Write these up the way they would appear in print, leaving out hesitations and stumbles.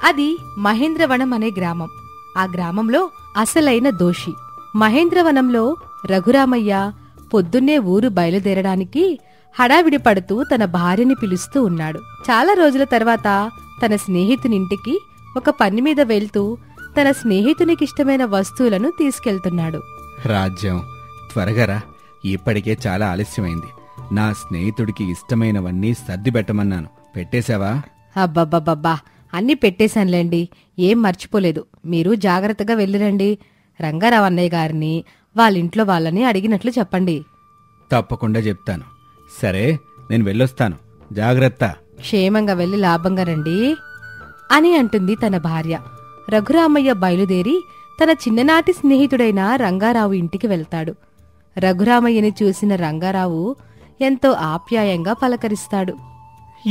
అది మహేంద్రవనం అనే గ్రామం. ఆ గ్రామంలో అసలైన దోషి. మహేంద్రవనంలో రఘురామయ్య పొద్దున్నే ఊరు బయలుదేరడానికి హడావిడి పడుతూ తన భార్యని పిలుస్తూ ఉన్నాడు. చాలా రోజుల తర్వాత తన స్నేహితునింటికి ఒక పనిమీద వెళ్తూ తన స్నేహితునికిష్టమైన వస్తువులను తీసుకెళ్తున్నాడు. రాజ్యం, త్వరగా ఇప్పటికే చాలా ఆలస్యమైంది. నా స్నేహితుడికి ఇష్టమైనవన్నీ సర్దిపెట్టమన్నాను. పెట్టేశావా? అబ్బబ్బబ్బబ్బా, అన్నీ పెట్టేశానులేండి, ఏం మర్చిపోలేదు. మీరు జాగ్రత్తగా వెళ్ళిరండి. రంగారావు అన్నయ్య గారిని వాళ్ళింట్లో వాళ్ళని అడిగినట్లు చెప్పండి. తప్పకుండా చెప్తాను. సరే, నేను వెళ్ళొస్తాను. జాగ్రత్త. క్షేమంగా వెళ్ళి లాభంగా రండి అని అంటుంది తన భార్య. రఘురామయ్య బయలుదేరి తన చిన్ననాటి స్నేహితుడైన రంగారావు ఇంటికి వెళ్తాడు. రఘురామయ్యని చూసిన రంగారావు ఎంతో ఆప్యాయంగా పలకరిస్తాడు.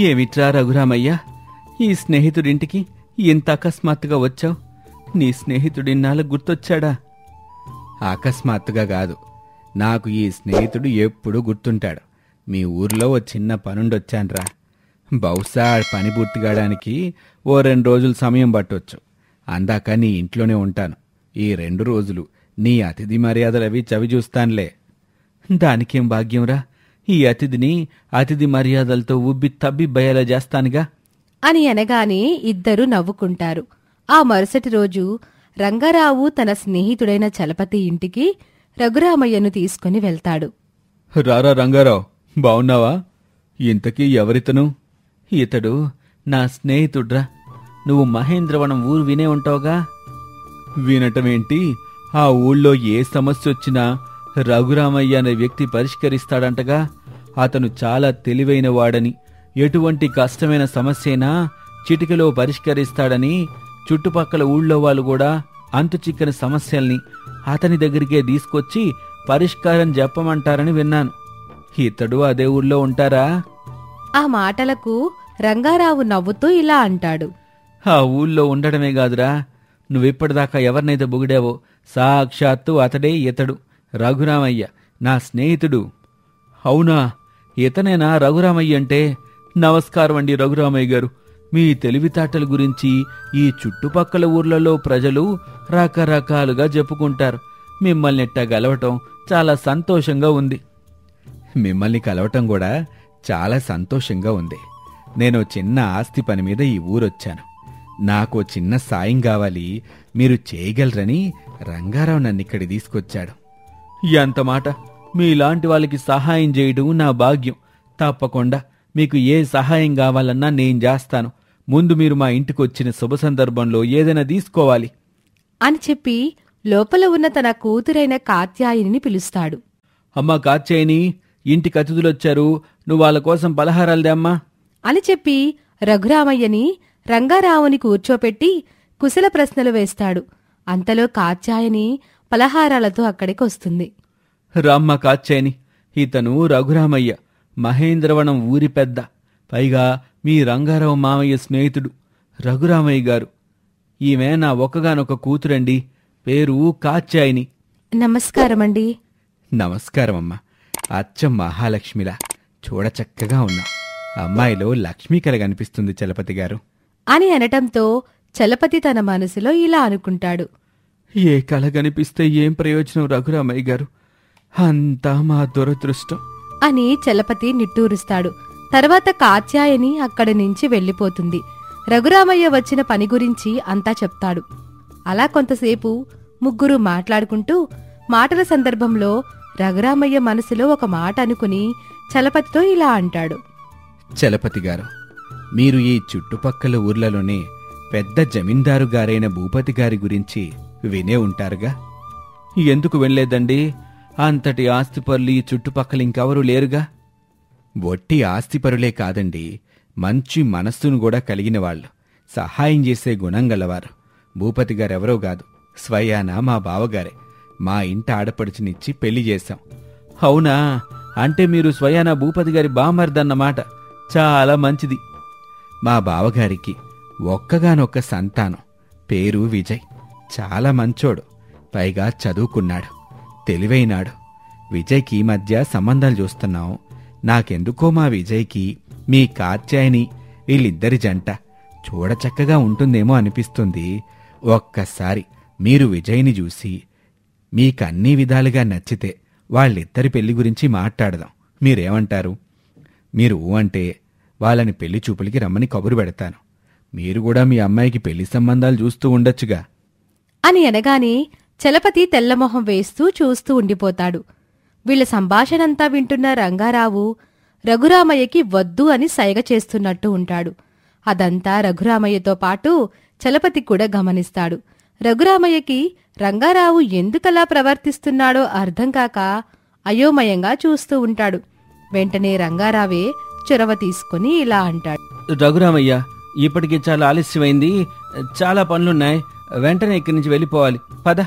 ఏమిట్రా రఘురామయ్య, ఈ స్నేహితుడింటికి ఇంత అకస్మాత్తుగా వచ్చావు? నీ స్నేహితుడిన్నాళ్ళ గుర్తొచ్చాడా? అకస్మాత్తుగా కాదు, నాకు ఈ స్నేహితుడు ఎప్పుడూ గుర్తుంటాడు. మీ ఊర్లో ఓ చిన్న పనుండొచ్చాన్రా. బహుశా పని పూర్తిగాడానికి ఓ 2 రోజులు సమయం పట్టొచ్చు. అందాక నీ ఇంట్లోనే ఉంటాను. ఈ 2 రోజులు నీ అతిథి మర్యాదలవి చవి చూస్తానులే. దానికేం భాగ్యంరా, ఈ అతిథి మర్యాదలతో ఉబ్బి తబ్బిబ్బయ్యేలా చేస్తానుగా అని అనగానే ఇద్దరూ నవ్వుకుంటారు. ఆ మరుసటి రోజు రంగారావు తన స్నేహితుడైన చలపతి ఇంటికి రఘురామయ్యను తీసుకుని వెళ్తాడు. రారా రంగారావు, బావున్నావా? ఇంతకీ ఎవరితను? ఇతడు నా స్నేహితుడ్రా. నువ్వు మహేంద్రవనం ఊరు వినే ఉంటావుగా? వినటమేంటి, ఆ ఊళ్ళో ఏ సమస్య వచ్చినా రఘురామయ్య అనే వ్యక్తి పరిష్కరిస్తాడంటగా. అతను చాలా తెలివైన వాడని, ఎటువంటి కష్టమైన సమస్యైనా చిటికలో పరిష్కరిస్తాడని చుట్టుపక్కల ఊళ్ళో వాళ్ళు కూడా అంతుచిక్కని సమస్యల్ని అతని దగ్గరికే తీసుకొచ్చి పరిష్కారం చెప్పమంటారని విన్నాను. ఇతడు అదే ఊళ్ళో ఉంటారా? ఆ మాటలకు రంగారావు నవ్వుతూ ఇలా అంటాడు. ఆ ఊళ్ళో ఉండడమే కాదురా, నువ్విప్పటిదాకా ఎవరినైతే బొగిడావో సాక్షాత్తు అతడే ఇతడు, రఘురామయ్య, నా స్నేహితుడు. అవునా, ఇతనేనా రఘురామయ్య అంటే? నమస్కారం అండి రఘురామయ్య గారు. మీ తెలివితేటల గురించి ఈ చుట్టుపక్కల ఊర్లలో ప్రజలు రకరకాలుగా చెప్పుకుంటారు. మిమ్మల్ని ఎట్టా గలవటం చాలా సంతోషంగా ఉంది. మిమ్మల్ని కలవటం కూడా చాలా సంతోషంగా ఉంది. నేను చిన్న ఆస్తి పని మీద ఈ ఊరొచ్చాను. నాకు చిన్న సాయం కావాలి, మీరు చేయగలరని రంగారావు నన్నిక్కడి తీసుకొచ్చాడు. ఎంత మాట! మీలాంటి వాళ్ళకి సహాయం చేయడం నా భాగ్యం. తప్పకుండా మీకు ఏ సహాయం కావాలన్నా నేను చేస్తాను. ముందు మీరు మా ఇంటికొచ్చిన శుభ సందర్భంలో ఏదైనా తీసుకోవాలి అని చెప్పి లోపల ఉన్న తన కూతురైన కాత్యాయనిని పిలుస్తాడు. అమ్మా కాత్యాయని, ఇంటికి అతిథులొచ్చారు, నువ్వు వాళ్ళ కోసం పలహారాలు దమ్మా అని చెప్పి రఘురామయ్యని రంగారావుని కూర్చోపెట్టి కుశల ప్రశ్నలు వేస్తాడు. అంతలో కాత్యాయని పలహారాలతో అక్కడికొస్తుంది. రామ్మ కాత్యాయని, ఇతను రఘురామయ్య, మహేంద్రవనం ఊరి పెద్ద, పైగా మీ రంగారావు మామయ్య స్నేహితుడు రఘురామయ్య గారు. ఈమె నా ఒక్కగానొక్క కూతురండి, పేరు కాత్యాయని. నమస్కారమండి. నమస్కారమమ్మా. అచ్చం మహాలక్ష్మిలా చూడచక్కగా ఉన్నావు. అమ్మాయిలో లక్ష్మీ కలగనిపిస్తుంది చలపతి గారు అని అనటంతో చలపతి తన మనసులో ఇలా అనుకుంటాడు. ఏ కలగనిపిస్తే ఏం ప్రయోజనం రఘురామయ్య గారు, అంతా మా దురదృష్టం అని చలపతి నిట్టూరుస్తాడు. తర్వాత కాత్యాయని అక్కడి నుంచి వెళ్ళిపోతుంది. రఘురామయ్య వచ్చిన పని గురించి అంతా చెప్తాడు. అలా కొంతసేపు ముగ్గురు మాట్లాడుకుంటూ మాటల సందర్భంలో రఘురామయ్య మనసులో ఒక మాట అనుకుని చలపతితో ఇలా అంటాడు. చలపతి గారు, మీరు ఈ చుట్టుపక్కల ఊర్లలోనే పెద్ద జమీందారు గారైన భూపతి గారి గురించి వినే ఉంటారుగా? ఎందుకు వినలేదండి? అంతటి ఆస్తిపరులు ఈ చుట్టుపక్కల ఇంకెవరూ లేరుగా? ఒట్టి ఆస్తిపరులే కాదండి, మంచి మనస్సును కూడా కలిగిన వాళ్ళు, సహాయం చేసే గుణం గలవారు. భూపతి గారెవరో కాదు, స్వయానా మా బావగారే. మా ఇంట ఆడపడుచునిచ్చి పెళ్లి చేశాం. అవునా? అంటే మీరు స్వయానా భూపతి గారి బామర్దన్నమాట. చాలా మంచిది. మా బావగారికి ఒక్కగానొక్క సంతానం, పేరు విజయ్. చాలా మంచోడు, పైగా చదువుకున్నాడు, తెలివైనాడు. విజయ్కి ఈ మధ్య సంబంధాలు చూస్తున్నాం. నాకెందుకో మా విజయ్కి మీ కాత్యాయని వీళ్ళిద్దరి జంట చూడచక్కగా ఉంటుందేమో అనిపిస్తుంది. ఒక్కసారి మీరు విజయ్ని చూసి మీకన్నీ విధాలుగా నచ్చితే వాళ్ళిద్దరి పెళ్లి గురించి మాట్లాడదాం. మీరేమంటారు? మీరు అంటే వాళ్ళని పెళ్లి చూపులకి రమ్మని కబురు పెడతాను. మీరు కూడా మీ అమ్మాయికి పెళ్లి సంబంధాలు చూస్తూ ఉండొచ్చుగా అని అనగానే చలపతి తెల్లమొహం వేస్తూ చూస్తూ ఉండిపోతాడు. వీళ్ల సంభాషణంతా వింటున్న రంగారావు రఘురామయ్యకి వద్దు అని సైగ చేస్తున్నట్టు ఉంటాడు. అదంతా రఘురామయ్యతో పాటు చలపతి కూడా గమనిస్తాడు. రఘురామయ్యకి రంగారావు ఎందుకలా ప్రవర్తిస్తున్నాడో అర్థం కాక అయోమయంగా చూస్తూ ఉంటాడు. వెంటనే రంగారావే చొరవ తీసుకుని ఇలా అంటాడు. రఘురామయ్య, ఇప్పటికి చాలా ఆలస్యమైంది. చాలా పనులున్నాయి. వెంటనే ఇక్కడి నుంచి వెళ్ళిపోవాలి. పద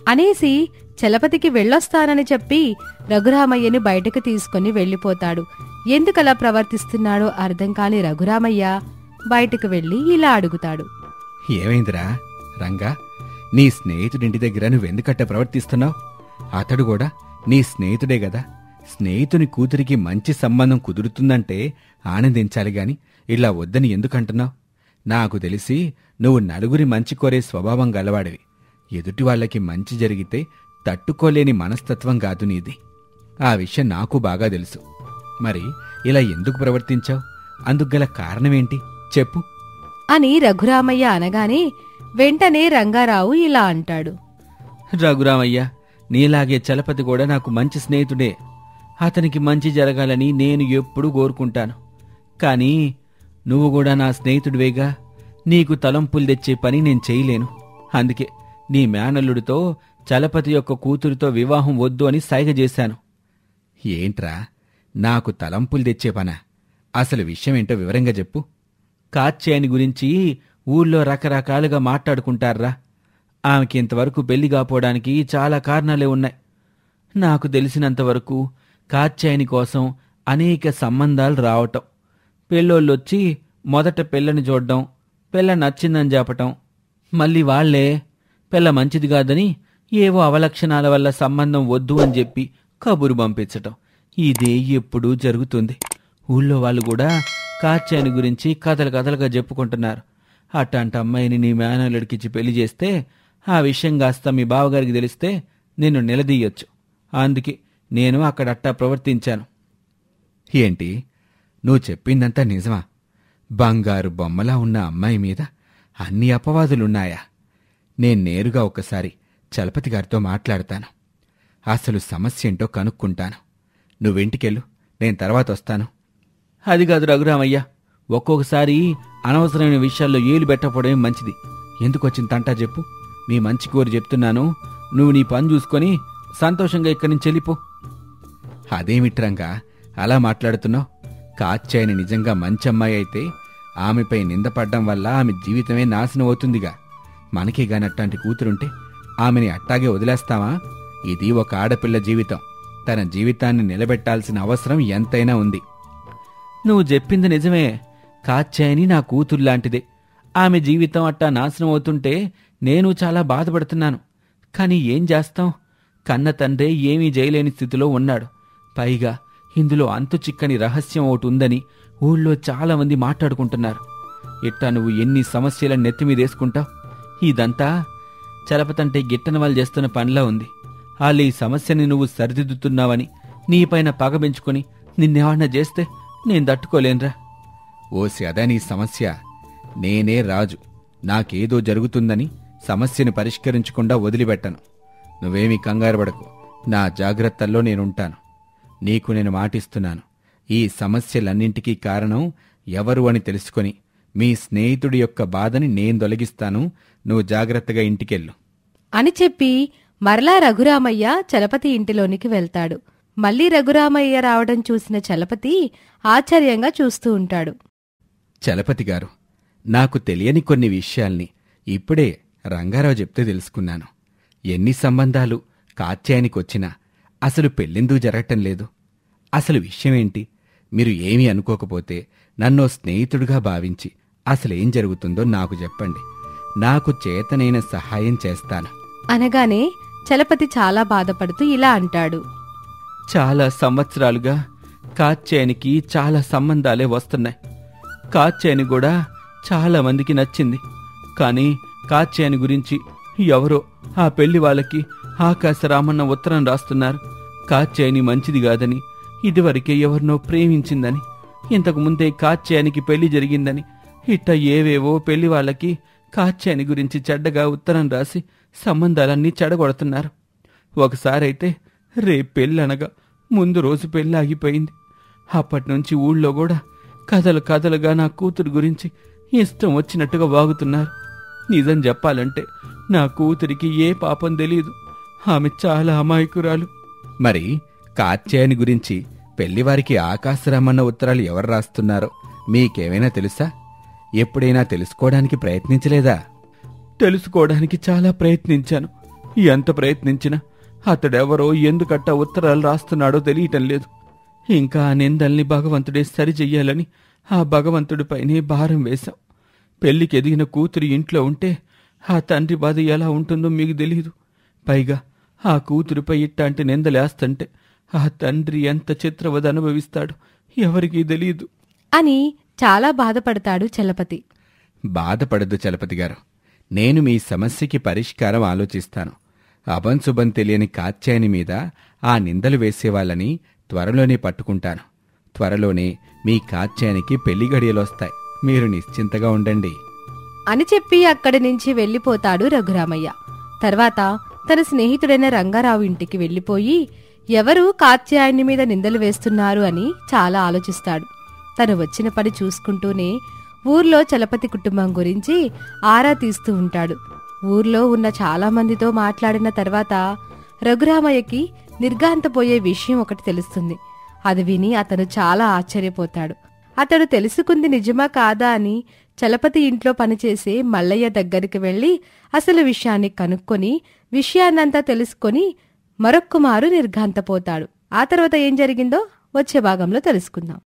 అనేసి చలపతికి వెళ్ళొస్తానని చెప్పి రఘురామయ్యని బయటకు తీసుకుని వెళ్ళిపోతాడు. ఎందుకలా ప్రవర్తిస్తున్నాడో అర్థం కాని రఘురామయ్య బయటకు వెళ్లి ఇలా అడుగుతాడు. ఏమైందిరా రంగా? నీ స్నేహితుడింటి దగ్గర నువ్వెందుకట్ట ప్రవర్తిస్తున్నావు? అతడు కూడా నీ స్నేహితుడే గదా. స్నేహితుని కూతురికి మంచి సంబంధం కుదురుతుందంటే ఆనందించాలి గాని ఇలా వద్దని ఎందుకంటున్నావు? నాకు తెలిసి నువ్వు నలుగురి మంచి కోరే స్వభావం గలవాడివి. ఎదుటి వాళ్ళకి మంచి జరిగితే తట్టుకోలేని మనస్తత్వం కాదు నీది. ఆ విషయం నాకు బాగా తెలుసు. మరి ఇలా ఎందుకు ప్రవర్తించావు? అందుకుగల కారణమేంటి చెప్పు అని రఘురామయ్య అనగానే వెంటనే రంగారావు ఇలా అంటాడు. రఘురామయ్య, నీలాగే చలపతి కూడా నాకు మంచి స్నేహితుడే. అతనికి మంచి జరగాలని నేను ఎప్పుడూ కోరుకుంటాను. కానీ నువ్వు కూడా నా స్నేహితుడివేగా. నీకు తలంపులు తెచ్చే పని నేను చేయలేను. అందుకే నీ మేనల్లుడితో చలపతి యొక్క కూతురితో వివాహం వద్దు అని సైగ చేశాను. ఏంట్రా నాకు తలంపులు తెచ్చే పనా? అసలు విషయమేంటో వివరంగా చెప్పు. కాత్యాయని గురించి ఊళ్ళో రకరకాలుగా మాట్లాడుకుంటారా. ఆమెకి ఇంతవరకు పెళ్లి కాపోవడానికి చాలా కారణాలే ఉన్నాయి. నాకు తెలిసినంతవరకు కాత్యాయని కోసం అనేక సంబంధాలు రావటం, పెళ్ళోళ్ళొచ్చి మొదట పిల్లని చూడడం, పిల్ల నచ్చిందని చెప్పటం, మళ్ళీ వాళ్లే పిల్ల మంచిది కాదని ఏవో అవలక్షణాల వల్ల సంబంధం వద్దు అని చెప్పి కబురు పంపించటం, ఇదే ఎప్పుడూ జరుగుతుంది. ఊళ్ళో వాళ్ళు కూడా కాత్యాయని గురించి కథలుగా చెప్పుకుంటున్నారు. అట్లాంటి అమ్మాయిని నీ మేనల్లుడికిచ్చి పెళ్లి చేస్తే ఆ విషయం కాస్త మీ బావగారికి తెలిస్తే నిన్ను నిలదీయొచ్చు. అందుకే నేను అక్కడట్టా ప్రవర్తించాను. ఏంటి నువ్వు చెప్పిందంతా నిజమా? బంగారు బొమ్మలా ఉన్న అమ్మాయి మీద అన్ని అపవాదులున్నాయా? నేను నేరుగా ఒకసారి చలపతి గారితో మాట్లాడతాను. అసలు సమస్య ఏంటో కనుక్కుంటాను. నువ్వింటికెళ్ళు, నేను తర్వాత వస్తాను. అది కాదు రఘురామయ్య, ఒక్కొక్కసారి అనవసరమైన విషయాల్లో ఏలు పెట్టకపోవడమే మంచిది. ఎందుకొచ్చిన తంటా చెప్పు. మీ మంచి కోరి చెప్తున్నాను. నువ్వు నీ పని చూసుకొని సంతోషంగా ఇక్కడి నుంచి వెళ్ళిపో. అదేమిట్రంగా అలా మాట్లాడుతున్నావు? కాత్యాయని నిజంగా మంచి అమ్మాయి అయితే ఆమెపై నిందపడ్డం వల్ల ఆమె జీవితమే నాశనం అవుతుందిగా. మనకే గాని అట్లాంటి కూతురుంటే ఆమెని అట్టాగే వదిలేస్తావా? ఇది ఒక ఆడపిల్ల జీవితం. తన జీవితాన్ని నిలబెట్టాల్సిన అవసరం ఎంతైనా ఉంది. నువ్వు చెప్పింది నిజమే. కాత్యాయని నా కూతుర్లాంటిదే. ఆమె జీవితం అట్టా నాశనం అవుతుంటే నేను చాలా బాధపడుతున్నాను. కాని ఏం చేస్తాం? కన్న తండ్రే ఏమీ చేయలేని స్థితిలో ఉన్నాడు. పైగా ఇందులో అంతు చిక్కని రహస్యం ఒకటి ఉందని ఊళ్ళో చాలామంది మాట్లాడుకుంటున్నారు. ఇట్టా నువ్వు ఎన్ని సమస్యలను నెత్తిమీదేసుకుంటావు? ఇదంతా చలపతంటే గిట్టన వాళ్ళు చేస్తున్న పనిలా ఉంది. వాళ్ళు ఈ సమస్యని నువ్వు సరిదిద్దుతున్నావని నీపైన పగ పెంచుకొని నిన్నేమన్నా చేస్తే నేను తట్టుకోలేనురా. ఓసి అదా నీ సమస్య? నేనే రాజు. నాకేదో జరుగుతుందని సమస్యను పరిష్కరించకుండా వదిలిపెట్టను. నువ్వేమీ కంగారు పడకు. నా జాగ్రత్తల్లో నేనుంటాను. నీకు నేను మాటిస్తున్నాను. ఈ సమస్యలన్నింటికీ కారణం ఎవరు అని తెలుసుకొని మీ స్నేహితుడి యొక్క బాధని నేను తొలగిస్తాను. నువ్వు జాగ్రత్తగా ఇంటికెళ్ళు అని చెప్పి మరలా రఘురామయ్య చలపతి ఇంటిలోనికి వెళ్తాడు. మళ్లీ రఘురామయ్య రావడం చూసిన చలపతి ఆశ్చర్యంగా చూస్తూ ఉంటాడు. చలపతి గారు, నాకు తెలియని కొన్ని విషయాల్ని ఇప్పుడే రంగారావు చెప్తే తెలుసుకున్నాను. ఎన్ని సంబంధాలు కాత్యాయనికొచ్చినా అసలు పెళ్ళెందుకు జరగటం లేదు? అసలు విషయమేంటి? మీరు ఏమీ అనుకోకపోతే నన్నో స్నేహితుడిగా భావించి అసలేం జరుగుతుందో నాకు చెప్పండి. నాకు చేతనైన సహాయం చేస్తాను అనగానే చలపతి చాలా బాధపడుతూ ఇలా అంటాడు. చాలా సంవత్సరాలుగా కాత్యాయనికి చాలా సంబంధాలే వస్తున్నాయి. కాత్యాయని కూడా చాలా మందికి నచ్చింది. కానీ కాత్యాయని గురించి ఎవరో ఆ పెళ్లి వాళ్ళకి ఆకాశరామన్న ఉత్తరం రాస్తున్నారు. కాత్యాయని మంచిది కాదని, ఇదివరకే ఎవరినో ప్రేమించిందని, ఇంతకు ముందే కాత్యాయనికి పెళ్లి జరిగిందని, ఇట్ట ఏవేవో పెళ్లి వాళ్ళకి కాత్యాయని గురించి చెడ్డగా ఉత్తరం రాసి సంబంధాలన్నీ చెడగొడుతున్నారు. ఒకసారైతే పెళ్ళనగా ముందు రోజు పెళ్ళి ఆగిపోయింది. అప్పటినుంచి ఊళ్ళో కూడా కథలు కథలుగా నా కూతురు గురించి ఇష్టం వచ్చినట్టుగా వాగుతున్నారు. నిజం చెప్పాలంటే నా కూతురికి ఏ పాపం తెలీదు. ఆమె చాలా అమాయకురాలు. మరి కాత్యాయని గురించి పెళ్లివారికి ఆకాశరామన్న ఉత్తరాలు ఎవరు రాస్తున్నారో మీకేమైనా తెలుసా? ఎప్పుడైనా తెలుసుకోవడానికి ప్రయత్నించలేదా? తెలుసుకోవడానికి చాలా ప్రయత్నించాను. ఎంత ప్రయత్నించినా అతడెవరో ఎందుకట్ట ఉత్తరాలు రాస్తున్నాడో తెలియటం లేదు. ఇంకా ఆ నిందల్ని భగవంతుడే సరిచెయ్యాలని ఆ భగవంతుడిపైనే భారం వేశాం. పెళ్లికి ఎదిగిన కూతురు ఇంట్లో ఉంటే ఆ తండ్రి బాధ ఎలా ఉంటుందో మీకు తెలీదు. పైగా ఆ కూతురుపై ఇట్టాంటి నిందలేస్తంటే ఆ తండ్రి ఎంత చిత్రవద అనుభవిస్తాడో ఎవరికీ తెలీదు అని చాలా బాధపడతాడు చలపతి. బాధపడద్దు చలపతి గారు, నేను మీ సమస్యకి పరిష్కారం ఆలోచిస్తాను. అభంశుభం తెలియని కాత్యాయని మీద ఆ నిందలు వేసేవాళ్ళని త్వరలోనే పట్టుకుంటాను. త్వరలోనే మీ కాత్యాయనికి పెళ్లి గడియలొస్తాయి. మీరు నిశ్చింతగా ఉండండి అని చెప్పి అక్కడి నుంచి వెళ్లిపోతాడు రఘురామయ్య. తర్వాత తన స్నేహితుడైన రంగారావు ఇంటికి వెళ్లిపోయి ఎవరు కాత్యాయని మీద నిందలు వేస్తున్నారు అని చాలా ఆలోచిస్తాడు. తను వచ్చిన పని చూసుకుంటూనే ఊర్లో చలపతి కుటుంబం గురించి ఆరా తీస్తూ ఉంటాడు. ఊర్లో ఉన్న చాలా మందితో మాట్లాడిన తర్వాత రఘురామయ్యకి నిర్ఘాంతపోయే విషయం ఒకటి తెలుస్తుంది. అది విని అతను చాలా ఆశ్చర్యపోతాడు. అతడు తెలుసుకుంది నిజమా కాదా అని చలపతి ఇంట్లో పనిచేసే మల్లయ్య దగ్గరికి వెళ్లి అసలు విషయాన్ని కనుక్కొని విషయాన్నంతా తెలుసుకొని మరొక్కమారు నిర్ఘాంతపోతాడు. ఆ తర్వాత ఏం జరిగిందో వచ్చే భాగంలో తెలుసుకుందాం.